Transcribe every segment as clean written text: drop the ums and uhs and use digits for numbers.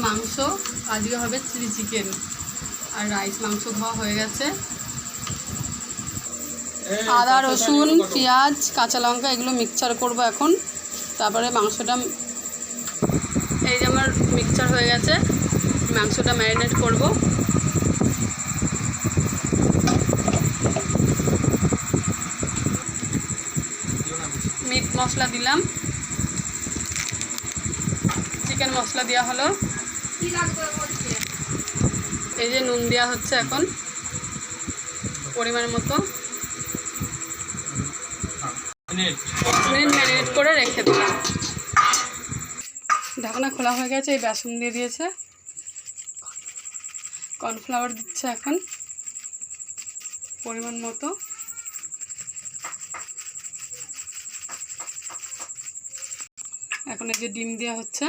মাংস, আজকে হবে চিলি চিকেন আর রাইস। মাংস ধোয়া হয়ে গেছে। আদা, রসুন, পেঁয়াজ, কাঁচা লঙ্কা এগুলো মিক্সচার করব এখন। তারপরে মাংসটা, এই যে আমার মিক্সচার হয়ে গেছে, মাংসটা ম্যারিনেট করব। মিট মশলা দিলাম, চিকেন মশলা দেওয়া হলো, এই যে নুন দেওয়া হচ্ছে এখন পরিমাণ মতো। মিনিট ম্যারিনেট করে রেখে দিলাম। ঢাকনা খোলা হয়ে গেছে, এই বেসন দিয়ে দিয়েছে, কর্নফ্লাওয়ার দিচ্ছে এখন পরিমাণ মতো। এখন এই যে ডিম দেওয়া হচ্ছে,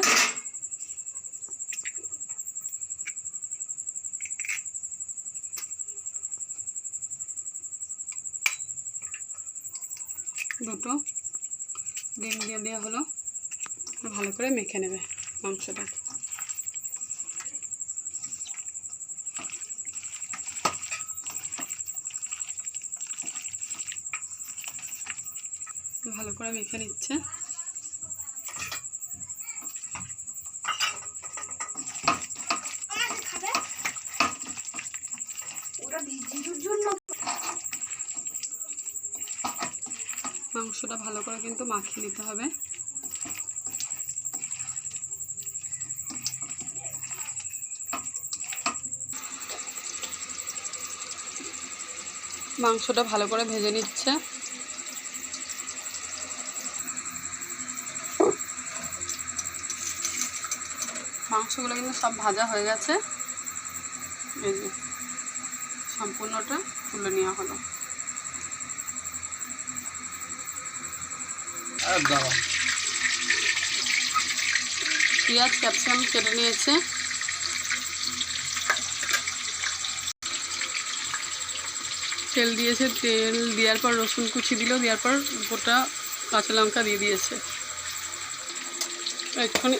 দুটো ডিম দিয়ে দেওয়া হলো। ভালো করে মেখে নেবে মাংসটা। ভালো করে মেখে নিচ্ছে। মাংসটা ভালো করে কিন্তু মাখিয়ে নিতে হবে। মাংসটা ভালো করে ভেজে নিচ্ছে। মাংসগুলো কিন্তু সব ভাজা হয়ে গেছে, এই যে সম্পূর্ণটা তুলে নেওয়া হলো। পেঁয়াজ ক্যাপসিকাম কেটে নিয়েছে, তেল দিয়েছে, তেল দেওয়ার পর রসুন কুচি দিল, দেওয়ার পর গোটা কাঁচা লঙ্কা দিয়ে দিয়েছে। এক্ষুনি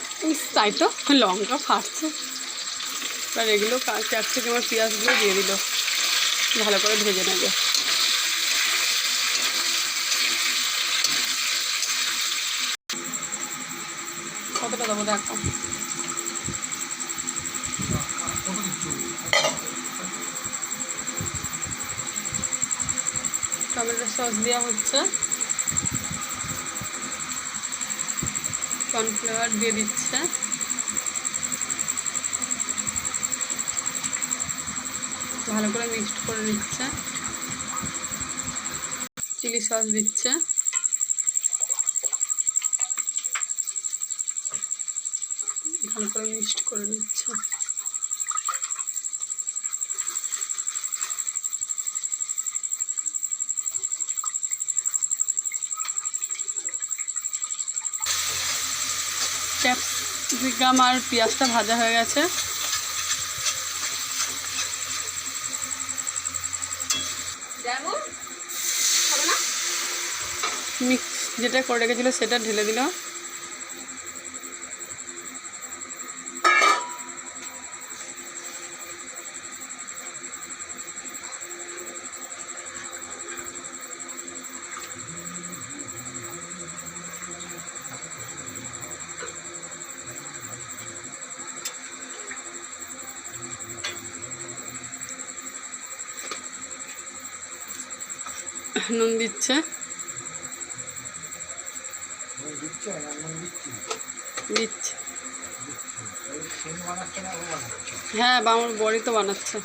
তাই তো লঙ্কা ফাটছে, এবার এগুলো ক্যাপসিকাম আর পেঁয়াজগুলো দিয়ে দিল, ভালো করে ভেজে নেবে। কতটা দেবো দেখো, টমেটো সস দেওয়া হচ্ছে, কর্নফ্লাওয়ার দিয়ে দিচ্ছে, ভালো করে মিক্সড করে নিচ্ছে, চিলি সস দিচ্ছে, ভালো করে মিক্সড করে নিচ্ছে। ক্যাপসিকাম আর পেঁয়াজটা ভাজা হয়ে গেছে। মিক্স যেটা করে রেখেছিল সেটা ঢেলে দিল। নুন দিচ্ছে, দিচ্ছে, হ্যাঁ আমার বড়ি তো বানাচ্ছে।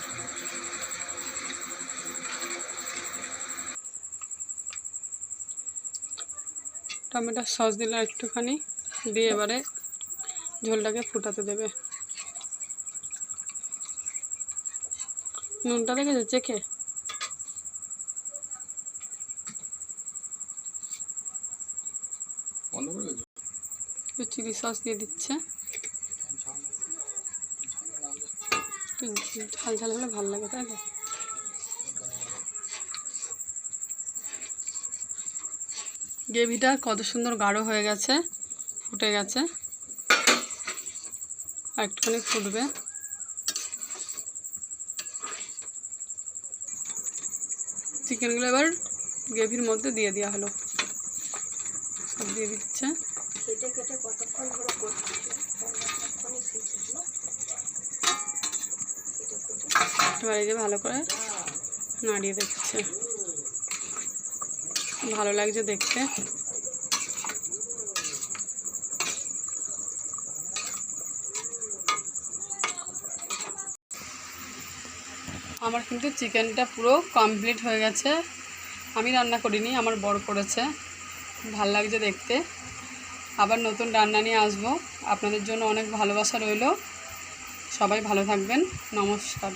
টমেটো সস দিল একটুখানি, দিয়ে এবারে ঝোলটাকে ফুটাতে দেবে। নুনটা দেখেছো চেখে? চিলি সস দিয়ে দিচ্ছে, ঝাল ঝাল হলে ভালো লাগে, তাই তো? গ্রেভিটা কত সুন্দর গাঢ় হয়ে গেছে, ফুটে গেছে। আর একটুখানি ফুটবে। চিকেনগুলো এবার গ্রেভির মধ্যে দিয়ে দেওয়া হলো, সব দিয়ে দিচ্ছে। এবার এই যে ভালো করে নাড়িয়ে দিচ্ছে, ভালো লাগছে দেখতে। আমার কিন্তু চিকেনটা পুরো কমপ্লিট হয়ে গেছে। আমি রান্না করিনি, আমার বর করেছে। ভাল লাগছে দেখতে। আবার নতুন রান্না নিয়ে আসবো। আপনাদের জন্য অনেক ভালোবাসা রইল। সবাই ভালো থাকবেন। নমস্কার।